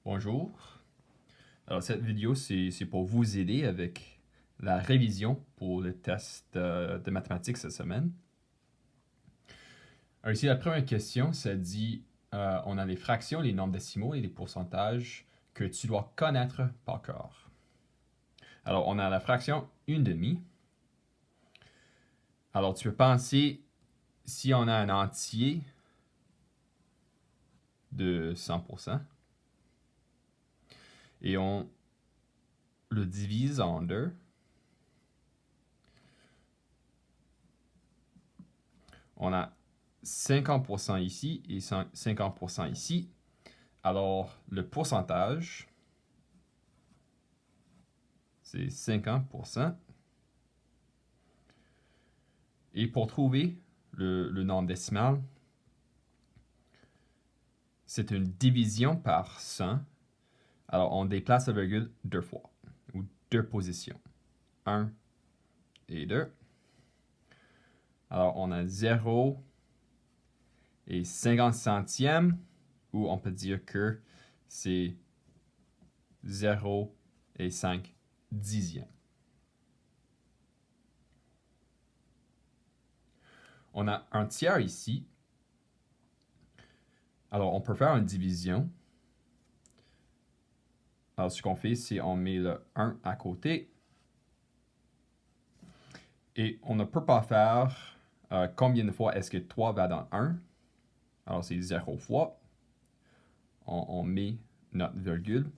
Bonjour. Alors, cette vidéo, c'est pour vous aider avec la révision pour le test de mathématiques cette semaine. Alors ici, la première question, ça dit, on a les fractions, les nombres décimaux et les pourcentages que tu dois connaître par cœur. Alors, on a la fraction 1/2. Alors, tu peux penser, si on a un entier de 100%, et on le divise en deux, on a 50% ici et 50% ici. Alors, le pourcentage, c'est 50%. Et pour trouver le nombre décimal, c'est une division par 100. Alors, on déplace la virgule deux fois, ou deux positions. 1 et 2. Alors, on a 0 et 50 centièmes, ou on peut dire que c'est 0 et 5 dixièmes. On a un tiers ici. Alors, on peut faire une division. Alors, ce qu'on fait, c'est on met le 1 à côté. Et on ne peut pas faire combien de fois est-ce que 3 va dans 1. Alors, c'est 0 fois. On met notre virgule.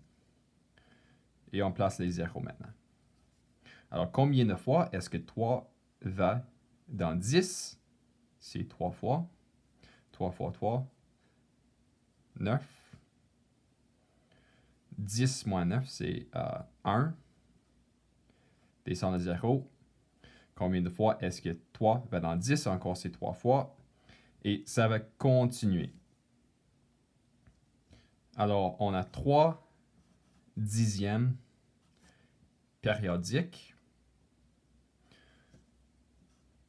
Et on place les zéros maintenant. Alors, combien de fois est-ce que 3 va dans 10? C'est 3 fois. 3 fois 3, 9. 10 moins 9, c'est 1. Descend de 0. Combien de fois est-ce que 3 va dans 10? Encore, c'est 3 fois. Et ça va continuer. Alors, on a 3 dixièmes périodiques.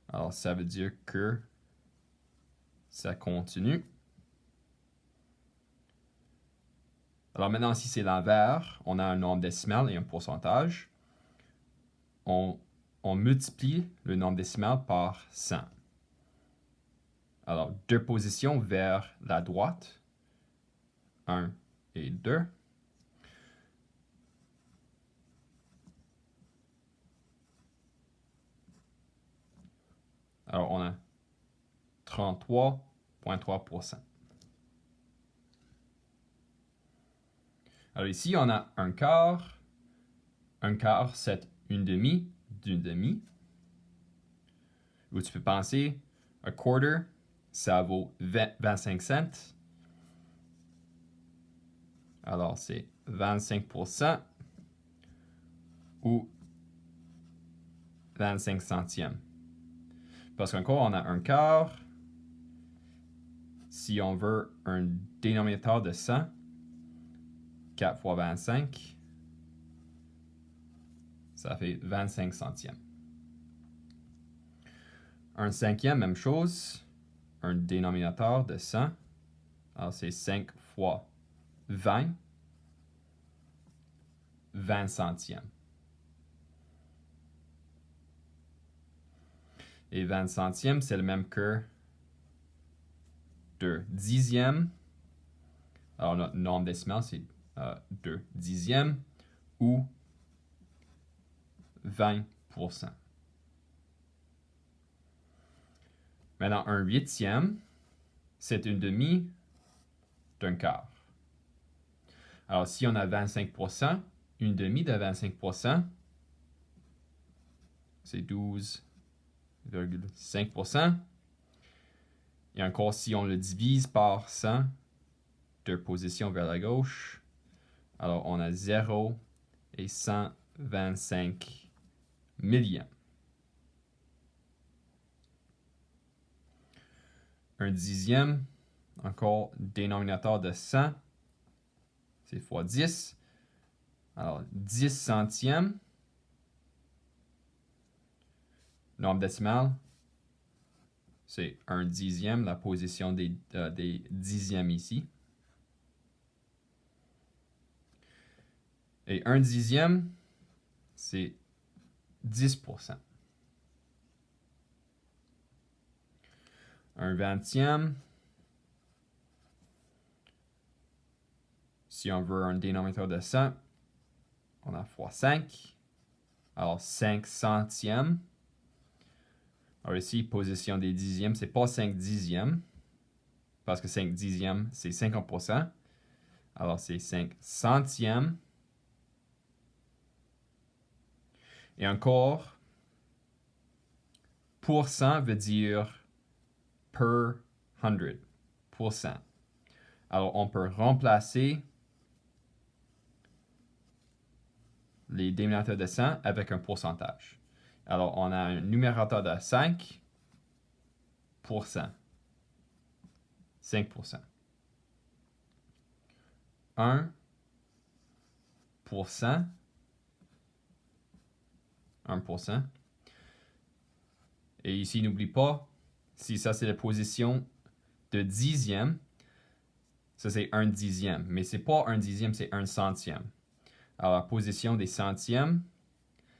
Alors, ça veut dire que ça continue. Alors maintenant, si c'est l'envers, on a un nombre décimal et un pourcentage. On multiplie le nombre décimal par 100. Alors, deux positions vers la droite. 1 et 2. Alors, on a 33,3%. Alors ici, on a un quart. Un quart, c'est une demi d'une demi. Ou tu peux penser, a quarter, ça vaut 25 cents. Alors, c'est 25% ou 25 centièmes. Parce qu'encore, on a un quart. Si on veut un dénominateur de 100, 4 fois 25, ça fait 25 centièmes. Un cinquième, même chose. Un dénominateur de 100. Alors, c'est 5 fois 20. 20 centièmes. Et 20 centièmes, c'est le même que 2 dixièmes. Alors, notre nombre décimal, c'est 2 dixièmes ou 20%. Maintenant, un huitième, c'est une demi d'un quart. Alors, si on a 25%, une demi de 25%, c'est 12,5%. Et encore, si on le divise par 100, deux positions vers la gauche, alors on a 0 et 125 millièmes. Un dixième, encore dénominateur de 100, c'est fois 10. Alors, 10 centièmes. Nombre décimal, c'est un dixième, la position des dixièmes ici. Et 1 dixième, c'est 10%. 1 vingtième, si on veut un dénominateur de 100, on a fois 5. Alors 5 centièmes. Alors ici, position des dixièmes, c'est pas 5 dixièmes, parce que 5 dixièmes, c'est 50%. Alors c'est 5 centièmes. Et encore, pourcent veut dire per hundred, pourcent. Alors on peut remplacer les dénominateurs de 100 avec un pourcentage. Alors on a un numérateur de 5%. 5%. 1%. 1%. Et ici, n'oublie pas, si ça c'est la position de dixième, ça c'est 1 dixième. Mais c'est pas 1 dixième, c'est 1 centième. Alors la position des centièmes,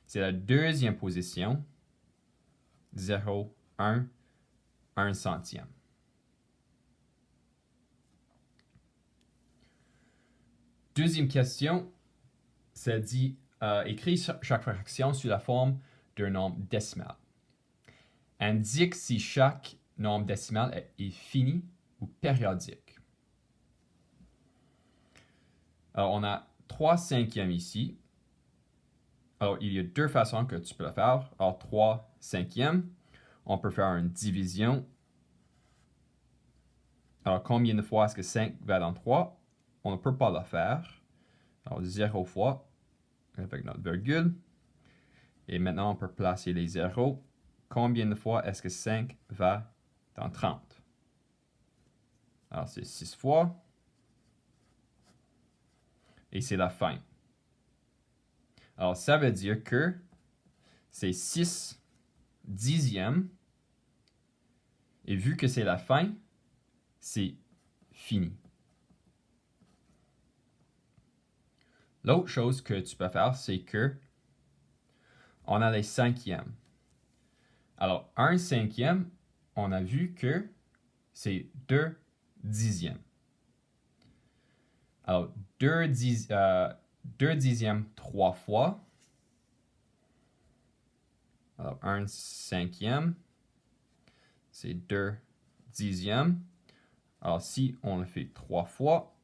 c'est la deuxième position. 0, 1, 1 centième. Deuxième question, ça dit écris chaque fraction sous la forme d'un nombre décimal. Indique si chaque nombre décimal est fini ou périodique. Alors, on a 3 cinquièmes ici. Alors, il y a deux façons que tu peux le faire. Alors, 3 cinquièmes, on peut faire une division. Alors, combien de fois est-ce que 5 va dans 3? On ne peut pas le faire. Alors, 0 fois avec notre virgule. Et maintenant, on peut placer les zéros. Combien de fois est-ce que 5 va dans 30? Alors, c'est 6 fois. Et c'est la fin. Alors, ça veut dire que c'est 6 dixièmes. Et vu que c'est la fin, c'est fini. L'autre chose que tu peux faire, c'est que on a les cinquièmes. Alors, 1 cinquième, on a vu que c'est 2 dixièmes. Alors, 2 dixièmes 3 fois. Alors, 1 cinquième, c'est 2 dixièmes. Alors, si on le fait 3 fois,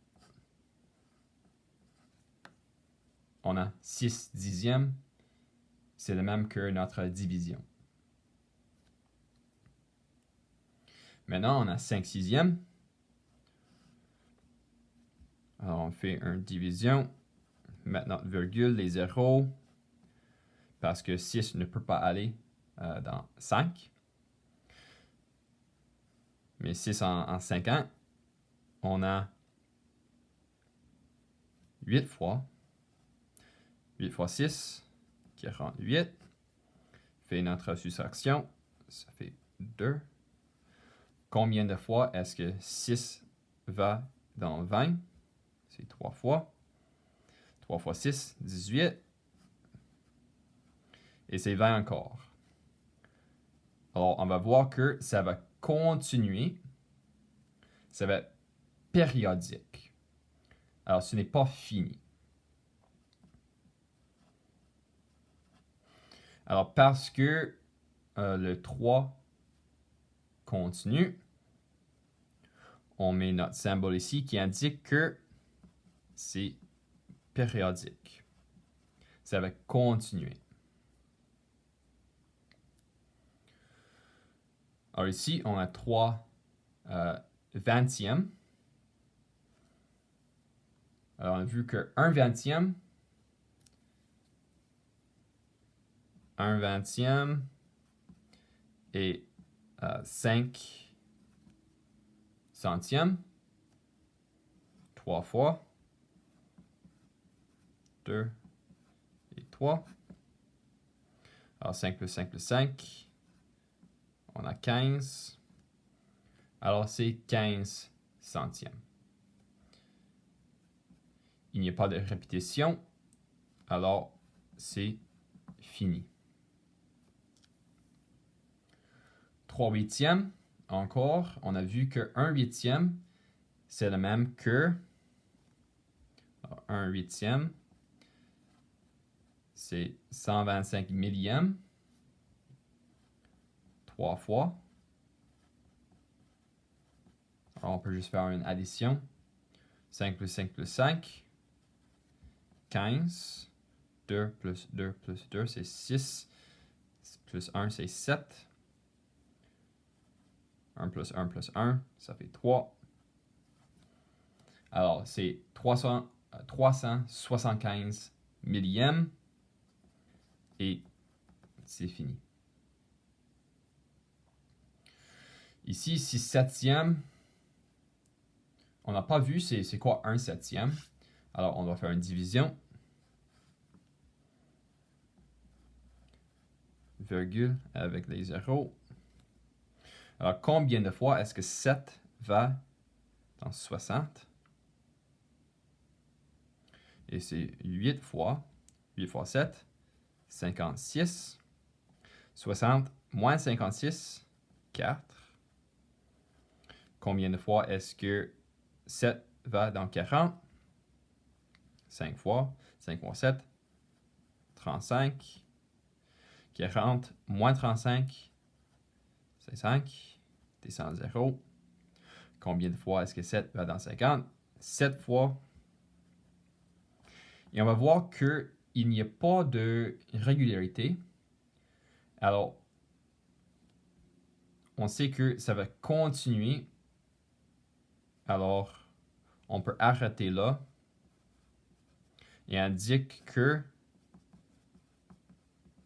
on a 6 dixièmes. C'est le même que notre division. Maintenant, on a 5 sixièmes. Alors, on fait une division. Maintenant, virgule, les zéros. Parce que 6 ne peut pas aller dans 5. Mais 6 en 5 ans, on a 8 fois. 8 fois 6, 48. Fait notre soustraction. Ça fait 2. Combien de fois est-ce que 6 va dans 20? C'est 3 fois. 3 fois 6, 18. Et c'est 20 encore. Alors, on va voir que ça va continuer. Ça va être périodique. Alors, ce n'est pas fini. Alors, parce que le 3 continue, on met notre symbole ici qui indique que c'est périodique. Ça va continuer. Alors ici, on a 3 vingtièmes. Alors on a vu que 1 vingtième, 1 vingtième et 5 centièmes. 3 fois. 2 et 3. Alors 5 plus 5 plus 5. On a 15. Alors c'est 15 centièmes. Il n'y a pas de répétition. Alors, c'est fini. 3 huitièmes, encore, on a vu que 1 huitième, c'est le même que 1 huitième, c'est 125 millièmes, 3 fois. Alors, on peut juste faire une addition. 5 plus 5 plus 5, 15. 2 plus 2 plus 2, c'est 6. Plus 1, c'est 7. 1 plus 1 plus 1, ça fait 3. Alors, c'est 375 millièmes. Et c'est fini. Ici, 6 septièmes. On n'a pas vu c'est quoi 1 septième. Alors, on va faire une division. Virgule avec les zéros. Alors, combien de fois est-ce que 7 va dans 60? Et c'est 8 fois. 8 fois 7, 56. 60 moins 56, 4. Combien de fois est-ce que 7 va dans 40? 5 fois. 5 fois 7, 35. 40 moins 35, c'est 5. Descend 0. Combien de fois est-ce que 7 va dans 50? 7 fois. Et on va voir qu'il n'y a pas de régularité. Alors, on sait que ça va continuer. Alors, on peut arrêter là et indique que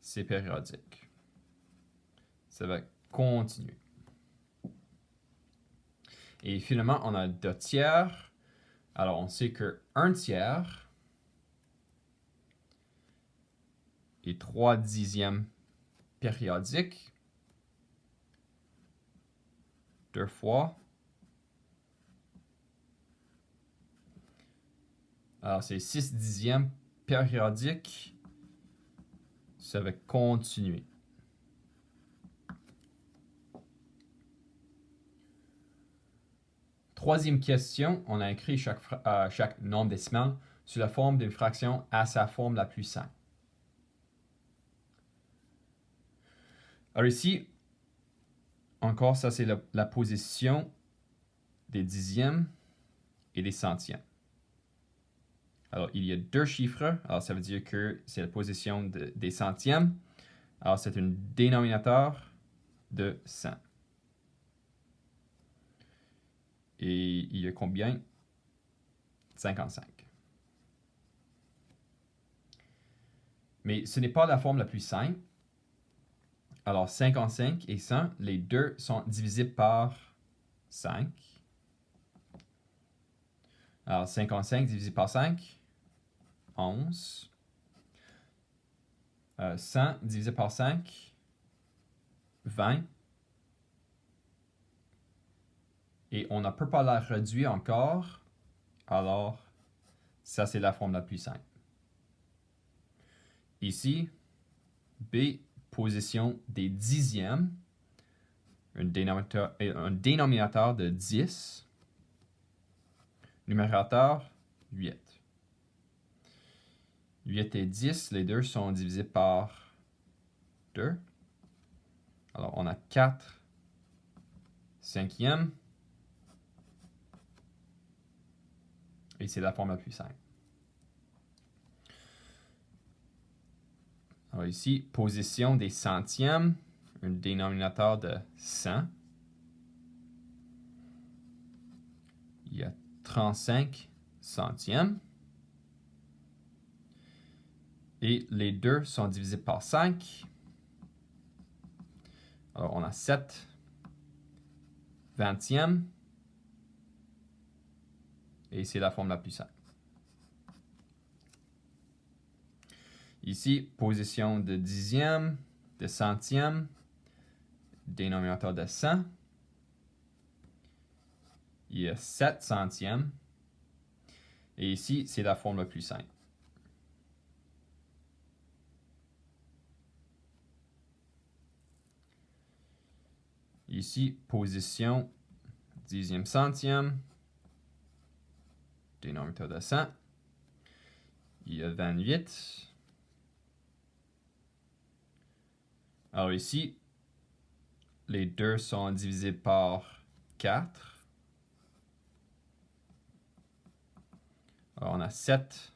c'est périodique. Ça va continuer. Et finalement, on a 2 tiers. Alors, on sait que 1 tiers et 3 dixièmes périodiques. 2 fois. Alors, c'est 6 dixièmes périodiques. Ça va continuer. Troisième question, on a écrit chaque nombre décimal sous la forme d'une fraction à sa forme la plus simple. Alors ici, encore, ça c'est la position des dixièmes et des centièmes. Alors, il y a 2 chiffres. Alors, ça veut dire que c'est la position des centièmes. Alors, c'est un dénominateur de 100. Et il y a combien? 55. Mais ce n'est pas la forme la plus simple. Alors, 55 et 100, les deux sont divisibles par 5. Alors, 55 divisé par 5, 11. 100 divisé par 5, 20. Et on ne peut pas la réduire encore. Alors, ça, c'est la forme la plus simple. Ici, B, position des dixièmes. Un dénominateur de 10. Numérateur, 8. 8 et 10, les deux sont divisés par 2. Alors, on a 4 cinquièmes. Et c'est la forme la plus simple. Alors ici, position des centièmes, un dénominateur de 100. Il y a 35 centièmes. Et les deux sont divisés par 5. Alors on a 7 vingtièmes. Et c'est la forme la plus simple. Ici, position de dixième, de centième, dénominateur de 100. Il y a 7 centièmes. Et ici, c'est la forme la plus simple. ici, position, dixième centième, dénominateur de 100. Il y a 28. Alors ici, les deux sont divisés par 4. Alors on a 7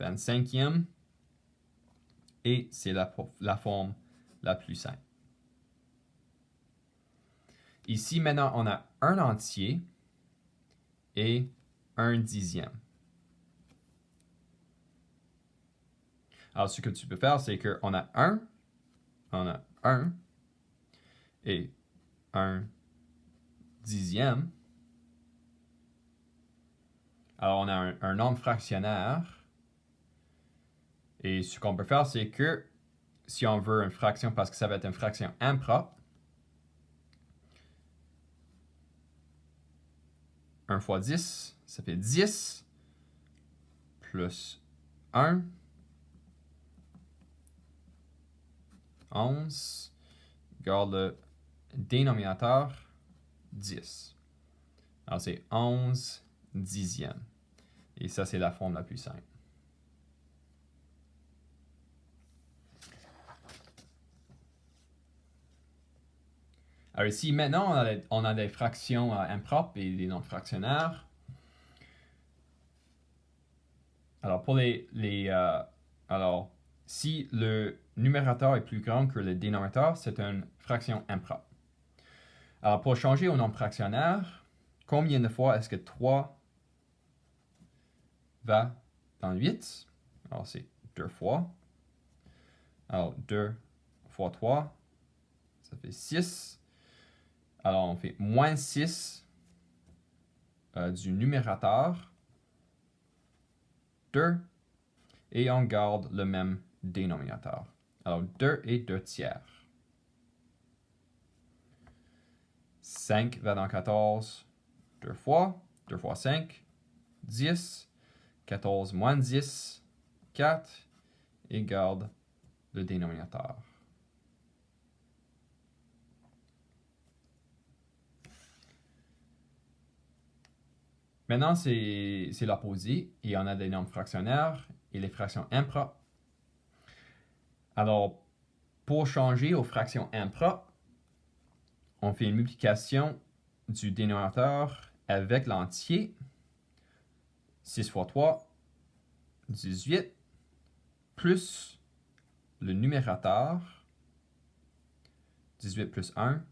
25e. Et c'est la forme la plus simple. Ici, maintenant, on a un entier et un dixième. Alors, ce que tu peux faire, c'est qu'on a un et un dixième. Alors, on a un nombre fractionnaire. Et ce qu'on peut faire, c'est que si on veut une fraction, parce que ça va être une fraction impropre, 1 fois 10, ça fait 10, plus 1, 11, garde le dénominateur, 10. Alors, c'est 11 dixièmes. Et ça, c'est la forme la plus simple. Alors ici, maintenant, on a des fractions impropres et des nombres fractionnaires. Alors, pour alors, si le numérateur est plus grand que le dénominateur, c'est une fraction impropre. Alors, pour changer au nombre fractionnaire, combien de fois est-ce que 3 va dans 8? Alors, c'est 2 fois. Alors, 2 fois 3, ça fait 6. Alors, on fait moins 6 du numérateur, 2, et on garde le même dénominateur. Alors, 2 et 2 tiers. 5 va dans 14 2 fois 5, 10. 14 moins 10, 4, et garde le dénominateur. Maintenant, c'est l'opposé, et on a des nombres fractionnaires et les fractions impropres. Alors, pour changer aux fractions impropres, on fait une multiplication du dénominateur avec l'entier. 6 fois 3, 18, plus le numérateur, 18 plus 1,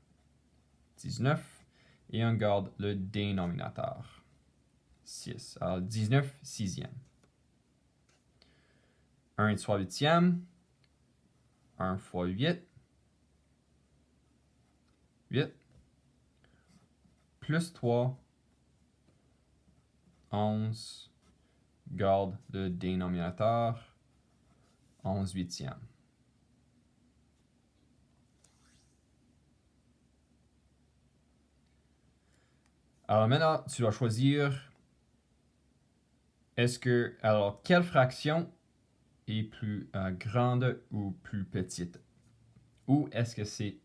19, et on garde le dénominateur. 6. Alors, 19 sixième. 1 et 3 huitième. 1 fois 8. 8. Plus 3. 11. Garde le dénominateur. 11 huitième. Alors maintenant, tu dois choisir alors, quelle fraction est plus grande ou plus petite? Ou est-ce que c'est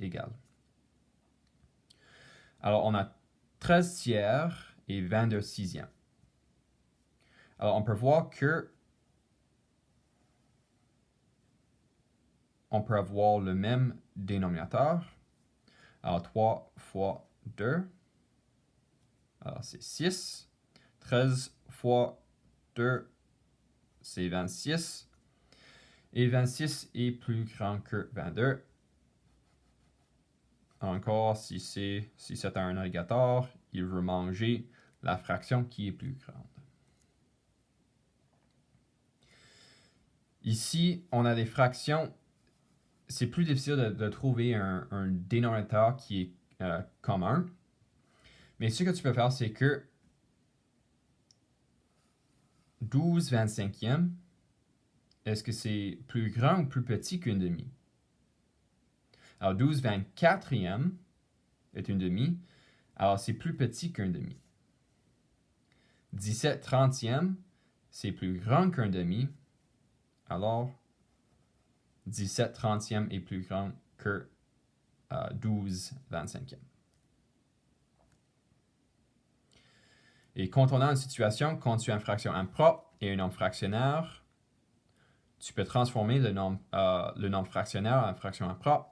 égal? Alors, on a 13 tiers et 22 sixièmes. Alors, on peut voir que on peut avoir le même dénominateur. Alors, 3 fois 2, alors c'est 6. 13 fois 2, c'est 26. Et 26 est plus grand que 22. Encore, si c'est un alligator, il veut manger la fraction qui est plus grande. Ici, on a des fractions. C'est plus difficile de trouver un dénominateur qui est commun. Mais ce que tu peux faire, c'est que 12 25e, est-ce que c'est plus grand ou plus petit qu'une demi? Alors, 12 24e est une demi. Alors, c'est plus petit qu'un demi. 17 30e, c'est plus grand qu'un demi. Alors, 17 30e est plus grand que 12 25e. Et quand on a une situation, quand tu as une fraction impropre et un nombre fractionnaire, tu peux transformer le nombre fractionnaire en fraction impropre.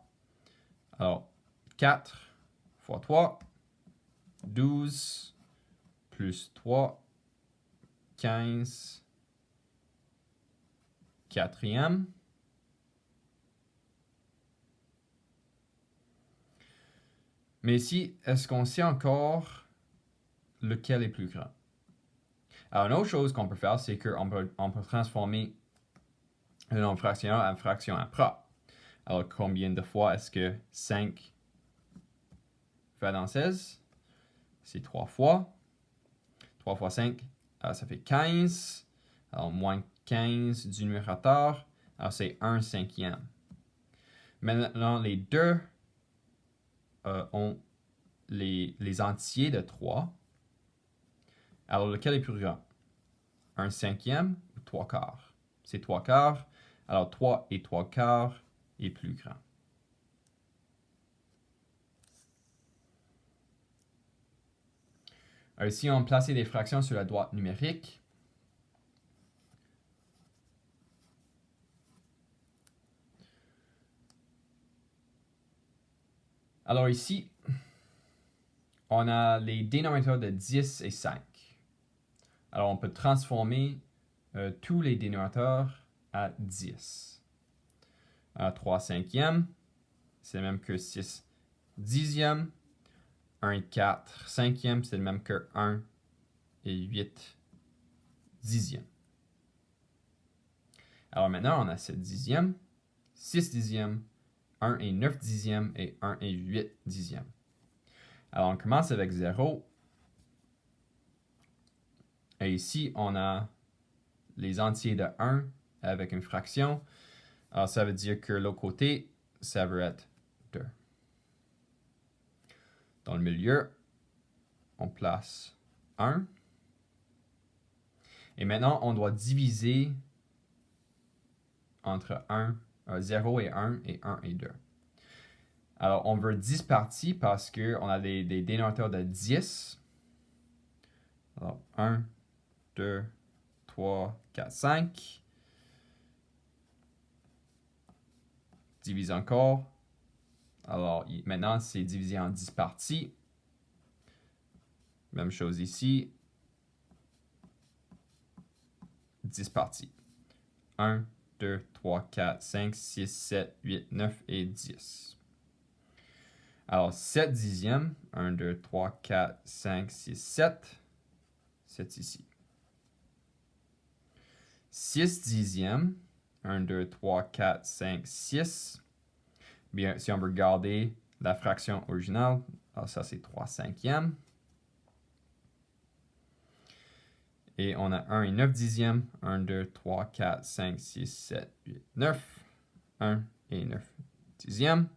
Alors, 4 fois 3, 12, plus 3, 15, quatrième. Mais ici, est-ce qu'on sait encore lequel est plus grand? Alors, une autre chose qu'on peut faire, c'est qu'on peut transformer le nombre fractionnaire en fraction impropre. Alors, combien de fois est-ce que 5 va dans 16? C'est 3 fois. 3 fois 5, ça fait 15. Alors, moins 15 du numérateur. Alors, c'est 1 cinquième. Maintenant, les deux ont les entiers de 3. Alors, lequel est plus grand? 1 cinquième ou 3 quarts? C'est 3 quarts. Alors, 3 et 3 quarts est plus grand. Alors, ici, on place des fractions sur la droite numérique. Alors ici, on a les dénominateurs de 10 et 5. Alors, on peut transformer tous les dénominateurs à 10. 3 cinquièmes, c'est le même que 6 dixièmes. 1 et 4 cinquièmes, c'est le même que 1 et 8 dixièmes. Alors maintenant, on a 7 dixièmes, 6 dixièmes, 1 et 9 dixièmes et 1 et 8 dixièmes. Alors, on commence avec 0. Et ici, on a les entiers de 1 avec une fraction. Alors, ça veut dire que l'autre côté, ça va être 2. Dans le milieu, on place 1. Et maintenant, on doit diviser entre 0 et 1 et 1 et 2. Alors, on veut 10 parties parce qu'on a des dénominateurs de 10. Alors, 1, 2, 3, 4, 5. Divise encore. Alors, maintenant, c'est divisé en 10 parties. Même chose ici. 10 parties. 1, 2, 3, 4, 5, 6, 7, 8, 9 et 10. Alors, 7 dixièmes. 1, 2, 3, 4, 5, 6, 7. C'est ici. 6 dixièmes. 1, 2, 3, 4, 5, 6. Bien, si on veut garder la fraction originale, alors ça c'est 3 cinquièmes. Et on a 1 et 9 dixièmes. 1, 2, 3, 4, 5, 6, 7, 8, 9. 1 et 9 dixièmes.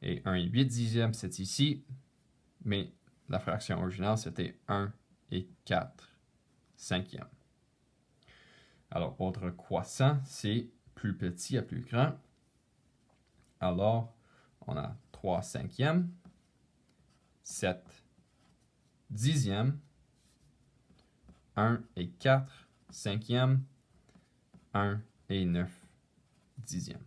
Et 1 et 8 dixièmes, c'est ici. Mais la fraction originale, c'était 1 et 4 cinquièmes. Alors, autre croissant, c'est plus petit à plus grand. Alors, on a 3 cinquièmes, 7 dixièmes, 1 et 4 cinquièmes, 1 et 9 dixièmes.